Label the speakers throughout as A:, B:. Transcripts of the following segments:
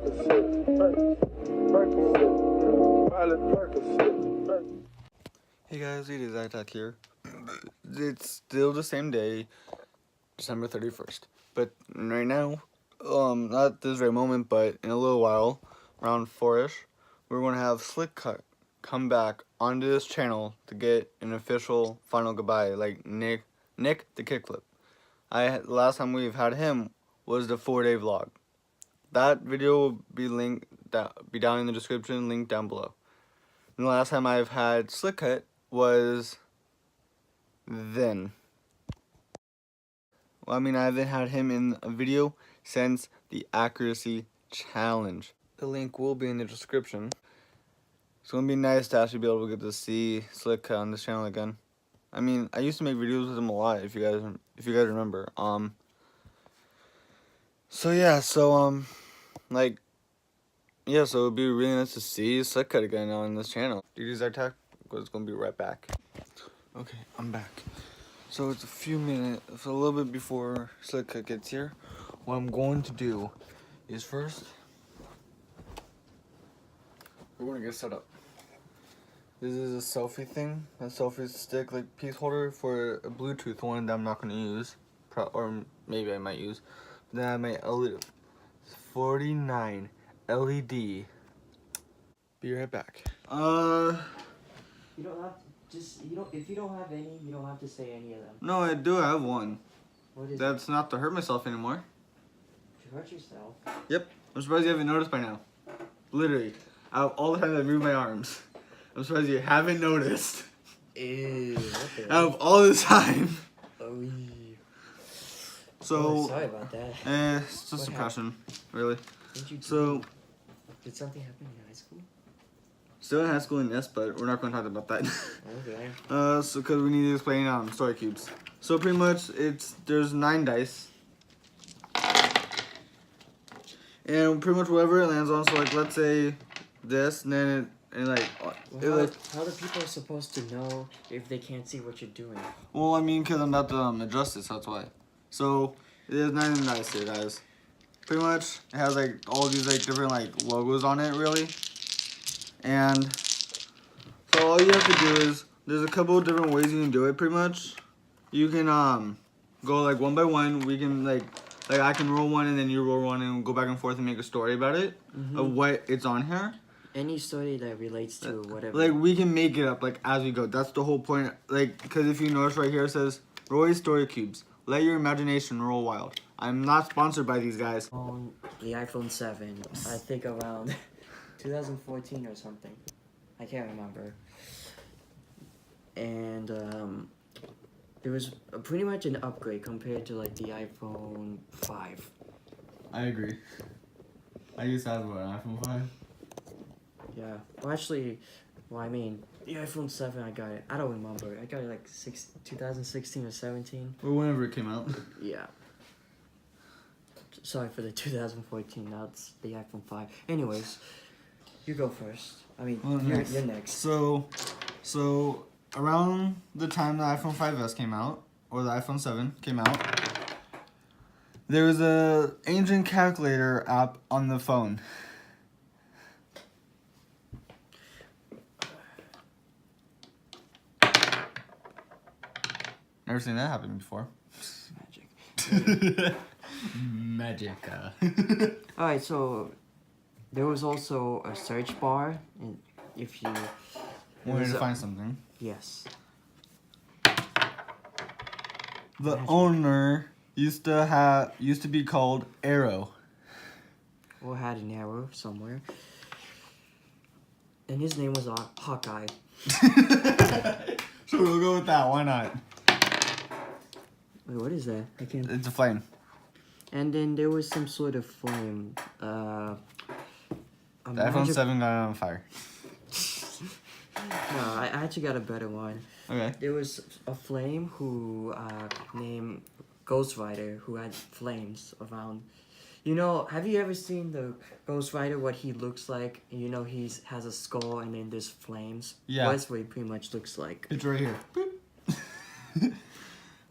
A: Hey guys, it is iTalk here. It's still the same day, December 31st. But right now, not this very moment, but in a little while, around 4-ish, we're going to have Slick Cut come back onto this channel to get an official final goodbye, like Nick the Kickflip. Last time we've had him was the 4-day vlog. That video will be down in the description, linked down below. And the last time I've had Slick Cut was then. Well, I mean, I haven't had him in a video since the accuracy challenge. The link will be in the description. It's gonna be nice to actually be able to get to see Slick Cut on this channel again. I mean, I used to make videos with him a lot, if you guys remember. So it'd be really nice to see Slick Cut again on this channel. DD's iTalk is gonna be right back. Okay, I'm back. So it's a little bit before Slick Cut gets here. What I'm going to do is first, we're gonna get set up. This is a selfie thing, a selfie stick, like piece holder for a Bluetooth one that I'm not gonna use, or maybe I might use. Then I have my 49 LED. Be right back.
B: You don't have to if you don't have any, you don't have to say any of them.
A: No, I do have one.
B: What is
A: That's not to hurt myself anymore.
B: to hurt yourself?
A: Yep. I'm surprised you haven't noticed by now. Literally. Out of all the times I've moved my arms. I'm surprised you haven't noticed.
B: Ew, what the
A: Out of all this time.
B: Oh,
A: So,
B: sorry about that.
A: it's just a caution, really. Did
B: something happen in high school?
A: Still in high school, yes, but we're not going to talk about that.
B: Okay.
A: Because we need to explain story cubes. So pretty much, there's 9 dice. And pretty much whatever it lands on, so like let's say this, and then how
B: are the people supposed to know if they can't see what you're doing?
A: Well, I mean, because I'm about to adjust it, so that's why. So, there's 9 dice here, guys. Pretty much, it has like all these like different like logos on it, really. And so all you have to do is, there's a couple of different ways you can do it, pretty much. You can go like one by one. We can like I can roll one and then you roll one and go back and forth and make a story about it, of what it's on here.
B: Any story that relates to whatever.
A: Like we can make it up like as we go. That's the whole point. Like, because if you notice right here it says Roy's Story Cubes. Let your imagination roll wild. I'm not sponsored by these guys.
B: On the iPhone 7, I think around 2014 or something. I can't remember. And there was pretty much an upgrade compared to like the iPhone 5.
A: I agree. I used to have an iPhone 5.
B: Yeah. Well, actually, I mean, the iPhone 7, I got it. I don't remember. I got it like 2016 or 17.
A: Or whenever it came out.
B: Yeah. Sorry for the 2014. That's the iPhone 5. Anyways, you go first. I mean, you're next.
A: So around the time the iPhone 5S came out, or the iPhone 7 came out, there was a ancient calculator app on the phone. Never seen that happen before.
B: Magic.
A: Magica.
B: Alright, so there was also a search bar, and if you
A: wanted to find something.
B: Yes.
A: The owner used to be called Arrow.
B: Or had an arrow somewhere. And his name was Hawkeye.
A: So we'll go with that, why not?
B: Wait, what is that? I can't.
A: It's a flame.
B: And then there was some sort of flame.
A: The iPhone 7 got on fire.
B: No, I actually got a better one.
A: Okay.
B: There was a flame who named Ghost Rider who had flames around. You know, have you ever seen the Ghost Rider, what he looks like? You know, he has a skull and then there's flames.
A: Yeah.
B: Well, that's what he pretty much looks like.
A: It's right here.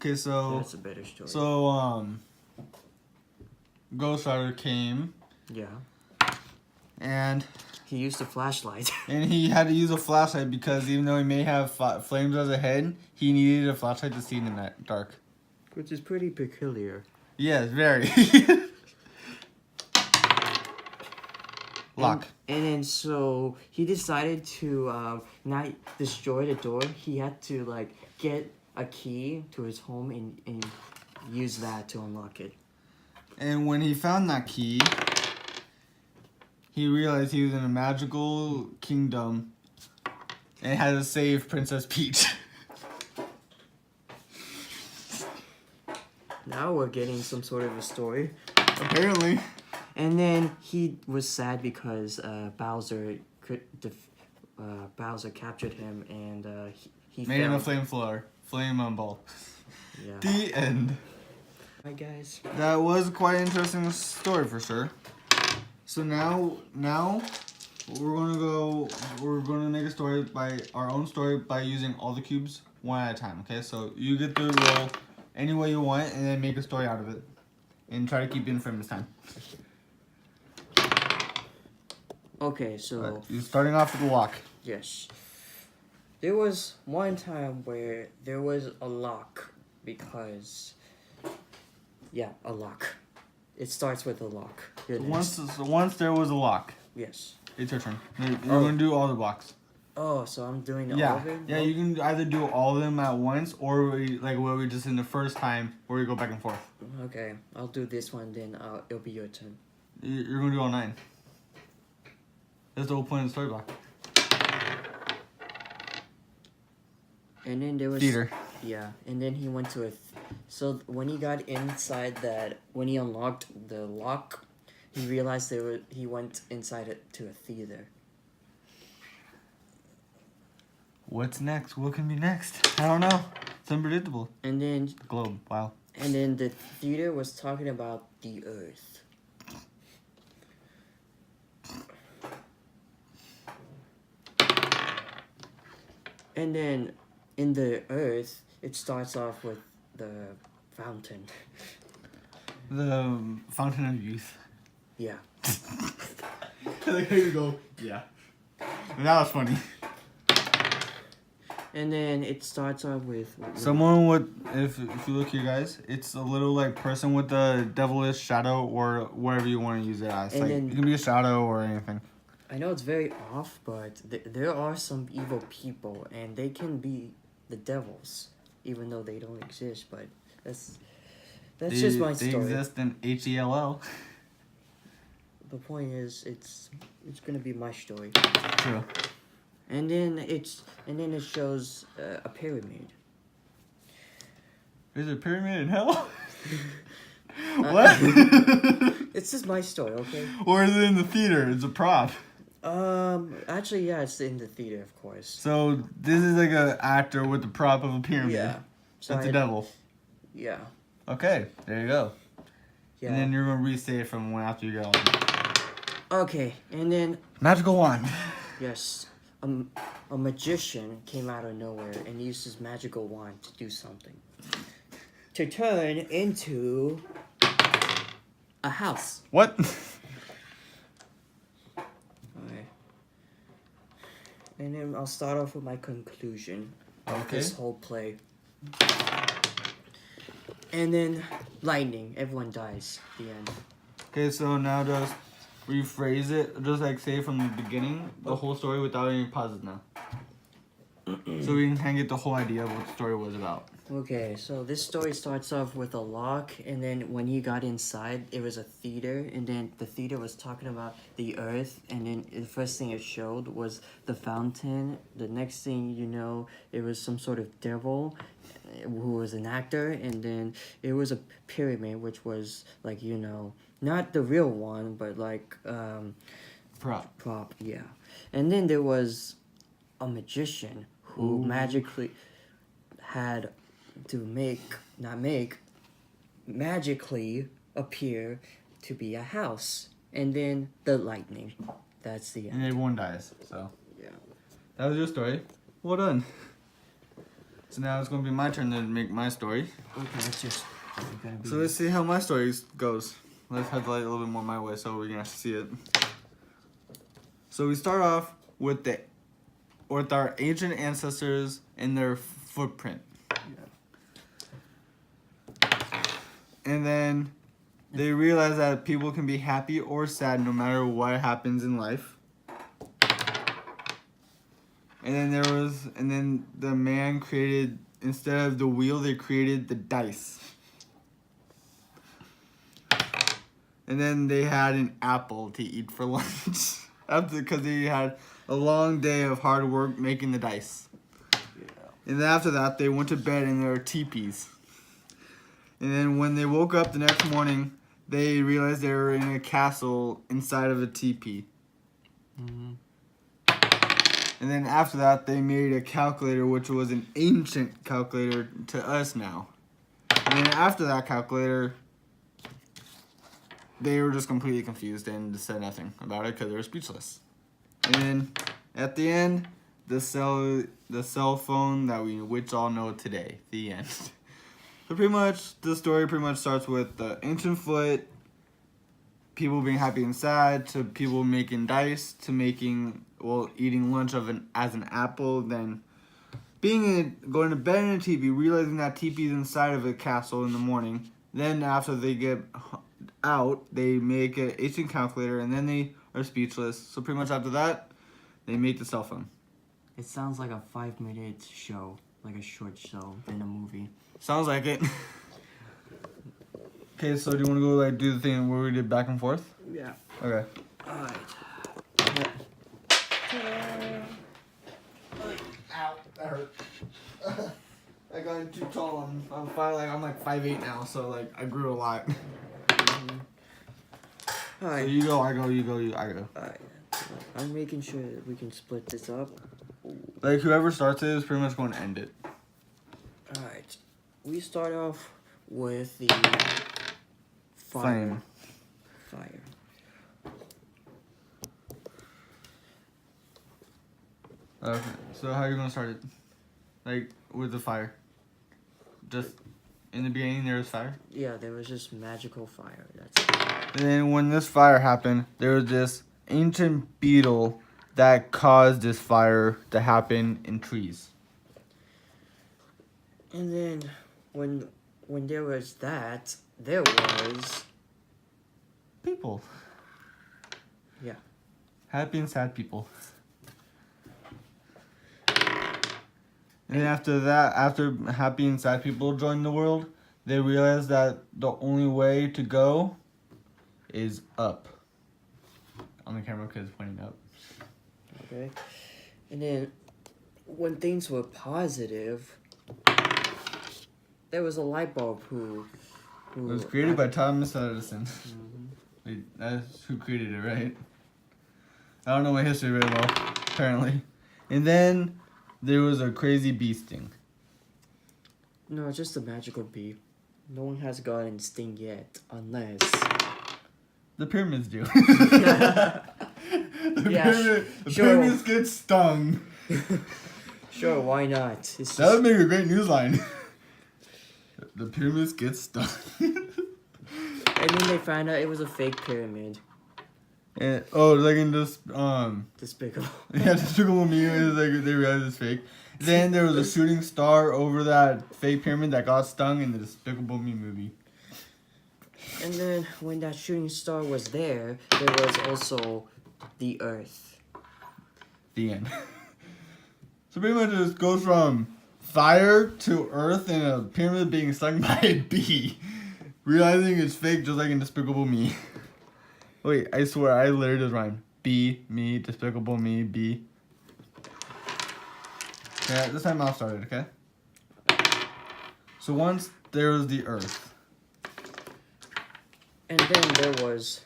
A: Okay, so
B: that's a better story.
A: So Ghost Rider came.
B: Yeah.
A: and
B: He used a flashlight.
A: he had to use a flashlight because even though he may have flames as a head, he needed a flashlight to see in the dark.
B: Which is pretty peculiar.
A: Yes, very. Lock.
B: And then so he decided to not destroy the door. He had to like get a key to his home and use that to unlock it.
A: And when he found that key, he realized he was in a magical kingdom and had to save Princess Peach.
B: Now we're getting some sort of a story.
A: Apparently.
B: And then he was sad because Bowser captured him and he
A: Made him a
B: failed.
A: flame ball.
B: Yeah.
A: The end.
B: Hi guys.
A: That was quite an interesting story for sure. So now we're gonna make a story our own story by using all the cubes one at a time. Okay, so you get to roll any way you want and then make a story out of it, and try to keep it in frame this time.
B: Okay, so
A: You're starting off with the lock.
B: yes. There was one time where there was a lock because a lock. It starts with a lock. You're next.
A: Once there was a lock.
B: Yes.
A: It's your turn. You're gonna do all the blocks.
B: Oh, so I'm doing all
A: Yeah,
B: of it?
A: yeah. You can either do all of them at once, or like what we just in the first time, where we go back and forth.
B: Okay, I'll do this one, then it'll be your turn.
A: You're gonna do all 9. That's the whole point of the story block.
B: And then there was
A: Theater.
B: Yeah, and then he went to so when he got inside when he unlocked the lock, he realized he went inside to a theater.
A: What's next? What can be next? I don't know. It's unpredictable.
B: And then
A: The globe. Wow.
B: And then the theater was talking about the Earth. And then in the Earth, it starts off with the fountain.
A: The Fountain of Youth.
B: Yeah.
A: I like how you go. Yeah. That was funny.
B: And then it starts off with
A: Someone with, if you look here, guys, it's a little like person with the devilish shadow or whatever you want to use it as.
B: And
A: Like
B: then-
A: it can be a shadow or anything.
B: I know it's very off, but there are some evil people, and they can be the devils, even though they don't exist. But that's just my
A: They
B: story.
A: exist in HELL.
B: The point is, it's gonna be my story.
A: True.
B: And then it shows a pyramid.
A: Is there a pyramid in hell? What?
B: It's just my story, okay?
A: Or is it in the theater? It's a prop.
B: Actually, yeah, it's in the theater, of course.
A: So this is like a actor with the prop of a pyramid.
B: Yeah. So
A: That's the devil.
B: Yeah.
A: Okay, there you go.
B: Yeah.
A: And then you're gonna restate it from when after you get all.
B: Okay, and then
A: Magical wand.
B: yes, a magician came out of nowhere and used his magical wand to do something. To turn into a house.
A: What?
B: Okay. And then I'll start off with my conclusion of
A: Okay.
B: this whole play. And then lightning, everyone dies. The end.
A: Okay, so now just rephrase it. Just like say from the beginning, the whole story without any pauses now. So we can kind of get the whole idea of what the story was about.
B: Okay, so this story starts off with a lock, and then when he got inside, it was a theater, and then the theater was talking about the Earth, and then the first thing it showed was the fountain. The next thing you know, it was some sort of devil who was an actor, and then it was a pyramid, which was like, you know, not the real one, but like prop, yeah. And then there was a magician who magically had to magically appear to be a house. And then the lightning. That's the end.
A: And everyone dies. So
B: Yeah.
A: that was your story. Well done. So now it's gonna be my turn to make my story.
B: Okay, let's just.
A: So let's see how my story goes. Let's head light a little bit more my way so we can actually see it. So we start off with our ancient ancestors and their footprint. And then they realize that people can be happy or sad no matter what happens in life. And then the man created, instead of the wheel, they created the dice. And then they had an apple to eat for lunch. Because they had a long day of hard work making the dice. And then after that, they went to bed in their teepees. And then when they woke up the next morning, they realized they were in a castle inside of a teepee.
B: Mm-hmm.
A: And then after that, they made a calculator, which was an ancient calculator to us now. And then after that calculator, they were just completely confused and said nothing about it because they were speechless. And then at the end, the cell phone that which all know today. The end. So pretty much, the story pretty much starts with the ancient foot, people being happy and sad, to people making dice, to eating lunch as an apple, then going to bed in a teepee, realizing that teepee is inside of a castle in the morning. Then after they get out, they make an ancient calculator, and then they are speechless. So pretty much after that, they make the cell phone.
B: It sounds like a 5-minute show, like a short show than a movie.
A: Sounds like it. Okay, so do you want to go do the thing where we did back and forth?
B: Yeah.
A: Okay.
B: Alright.
A: Ow, that hurt. I got too tall. I'm finally I'm like 5'8" now, so I grew a lot.
B: Mm-hmm. Alright.
A: So you go, I go, you go, I go.
B: Alright. I'm making sure that we can split this up.
A: Whoever starts it is pretty much going to end it.
B: Alright. We start off with the
A: Flame.
B: Fire.
A: Okay, so how are you going to start it? With the fire? Just in the beginning there was fire?
B: Yeah, there was just magical fire. That's it.
A: And then when this fire happened, there was this ancient beetle that caused this fire to happen in trees.
B: And then when there was that, there was
A: People.
B: Yeah.
A: Happy and sad people. And then after that, after happy and sad people joined the world, they realized that the only way to go is up. On the camera because it's pointing up.
B: Okay. And then when things were positive, there was a light bulb who
A: It was created by Thomas Edison.
B: Mm-hmm.
A: Wait, that's who created it, right? I don't know my history very well, apparently. And then there was a crazy bee sting.
B: No, just a magical bee. No one has gotten sting yet, unless
A: The pyramids do.
B: Yeah,
A: Pyramids get stung.
B: Sure, why not? It's
A: That would make a great news line. The pyramids get stung.
B: And then they found out it was a fake pyramid.
A: And, in this
B: Despicable.
A: yeah, Despicable Me is they realized it's fake. Then there was a shooting star over that fake pyramid that got stung in the Despicable Me movie.
B: And then when that shooting star was there was also the Earth.
A: The end. So pretty much it just goes from fire to Earth and a pyramid being stung by a bee. Realizing it's fake just like in Despicable Me. Wait, I swear, I literally just rhymed. Bee, me, Despicable Me, bee. Yeah, this time I'll start it, okay? So once there was the Earth.
B: And then there was...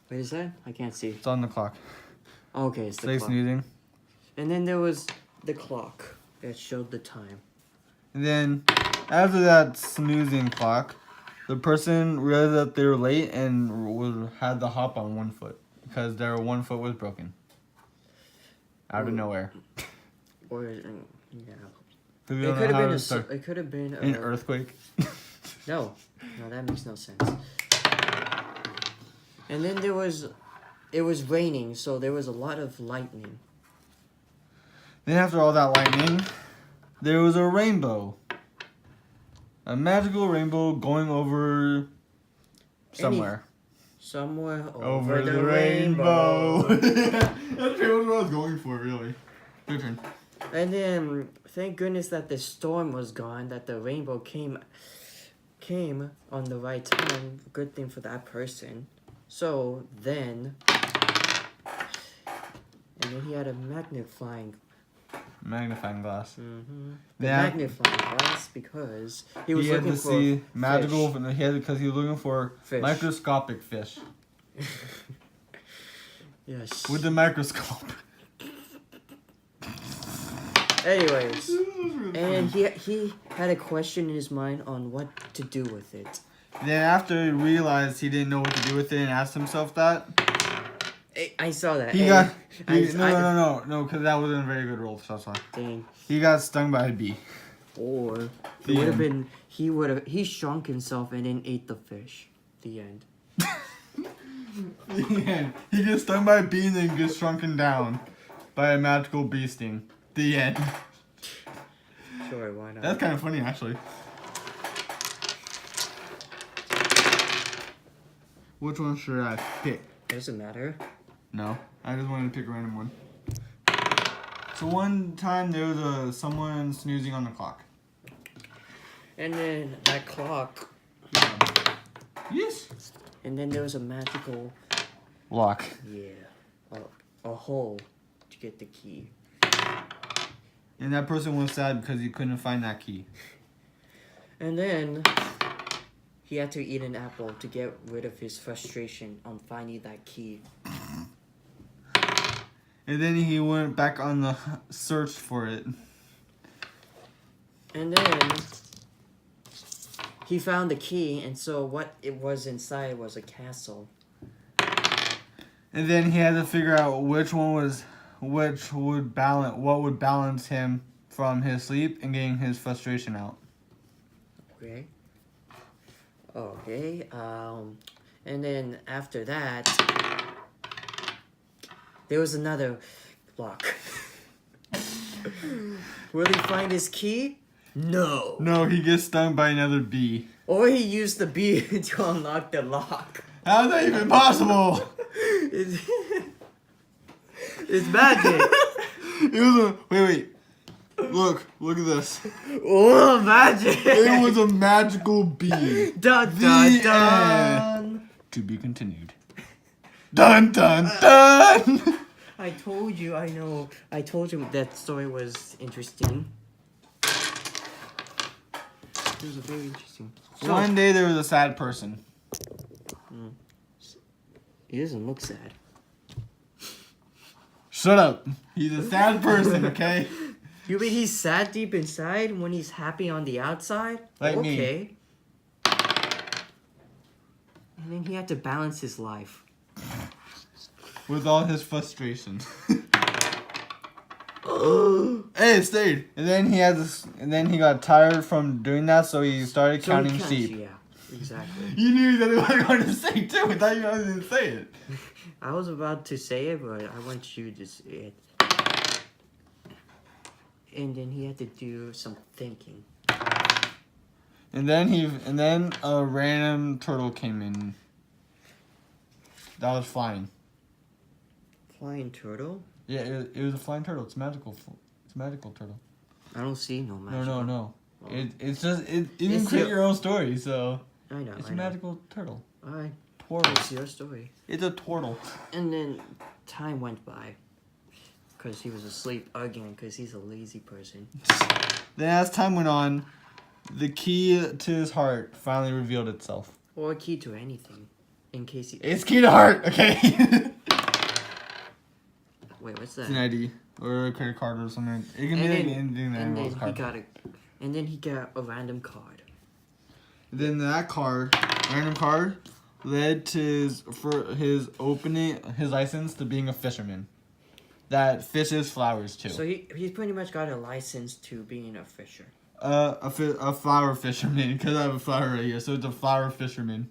B: What is that? I can't see.
A: It's on the clock.
B: Okay, it's the
A: Stay
B: clock.
A: snoozing.
B: And then there was the clock that showed the time.
A: And then after that snoozing clock, the person realized that they were late and had the hop on one foot because their one foot was broken. Out of nowhere.
B: Or, yeah.
A: We
B: It
A: don't
B: could
A: know how
B: have been
A: to start.
B: it could have been
A: An earthquake.
B: No, that makes no sense. And then there was it was raining, so there was a lot of lightning.
A: Then after all that lightning, there was a rainbow. A magical rainbow going over somewhere.
B: Somewhere
A: Over the rainbow. That's pretty much what I was going for, really. Your turn.
B: And then, thank goodness that the storm was gone, that the rainbow came on the right time. Good thing for that person. So then, and then he had a magnifying
A: Glass.
B: the
A: Yeah.
B: magnifying glass because he was
A: He had
B: looking
A: to
B: for
A: see magical.
B: fish.
A: He had because he was looking for
B: Fish.
A: microscopic fish
B: Yes.
A: with the microscope.
B: Anyways, and he had a question in his mind on what to do with it.
A: Then after he realized he didn't know what to do with it and asked himself that,
B: I saw that.
A: he
B: and
A: got no, because that wasn't a very good roll. So that's why
B: Dang.
A: he got stung by a bee.
B: Or
A: The
B: it would have
A: end.
B: been he shrunk himself and then ate the fish. The end.
A: The end. He gets stung by a bee and then gets shrunken down by a magical bee sting. The end.
B: Sure, why not?
A: That's kind of funny, actually. Which one should I pick?
B: Doesn't matter.
A: No, I just wanted to pick a random one. So one time there was someone snoozing on the clock.
B: And then that clock.
A: Yes.
B: And then there was a magical
A: Lock.
B: a hole to get the key.
A: And that person was sad because he couldn't find that key.
B: And then he had to eat an apple to get rid of his frustration on finding that key.
A: And then he went back on the search for it.
B: And then he found the key, and so what it was inside was a castle.
A: And then he had to figure out what would balance him from his sleep and getting his frustration out.
B: Okay. Okay. And then after that, there was another lock. Will he find his key? No.
A: No, he gets stung by another bee.
B: Or he used the bee to unlock the lock.
A: How is that even possible?
B: It's, it's magic.
A: It was a wait. Look at this.
B: Oh, magic.
A: It was a magical bee.
B: Dun
A: The
B: dun dun.
A: To be continued. Dun dun dun.
B: I told you, I know. I told you that story was interesting. It was a very interesting. So,
A: One day there was a sad person.
B: he doesn't look sad.
A: Shut up. He's a sad person, okay?
B: You mean he's sad deep inside when he's happy on the outside?
A: Like me.
B: Okay. And then he had to balance his life.
A: With all his frustration. Hey, it stayed. And then he had this. And then he got tired from doing that, so he started
B: So he
A: counting
B: counts-
A: sheep.
B: Yeah, exactly.
A: You knew exactly what I was going to say too. I thought you were going to say it.
B: I was about to say it, but I want you to say it. And then he had to do some thinking.
A: And then a random turtle came in. That was flying.
B: Flying turtle?
A: Yeah, it was a flying turtle. It's magical. It's a magical turtle.
B: I don't see no magic.
A: No.
B: Oh.
A: It's just you can
B: It's
A: create
B: your-
A: your own story. So
B: I know.
A: it's
B: I
A: a
B: know.
A: magical turtle.
B: Alright,
A: Turtle.
B: it's your story.
A: It's a turtle.
B: And then time went by. Because he was asleep again, because he's a lazy person.
A: Then as time went on, the key to his heart finally revealed itself.
B: Or a key to anything. In case he.
A: It's key to heart, okay?
B: Wait, what's
A: It's an
B: that?
A: ID or a credit card or something. It can
B: And
A: be like
B: then-
A: anything that
B: And then
A: involves
B: he
A: card.
B: got a. And then he got a random card.
A: Then that random card, led to his opening his license to being a fisherman. That fishes flowers too.
B: So he pretty much got a license to being a fisher.
A: A flower fisherman, because I have a flower right here, so it's a flower fisherman.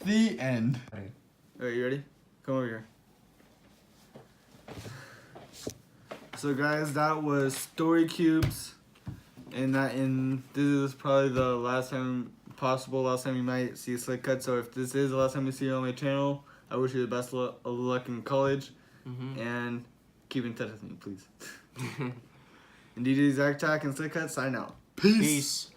A: The end.
B: Right.
A: Alright, you ready? Come over here. So guys, that was Story Cubes, and this is probably the last time you might see Slick Cut. So if this is the last time you see it on my channel, I wish you the best of luck in college, and keep in touch with me, please. And DJ Zactac and Slick Cut sign out. Peace.
C: Peace.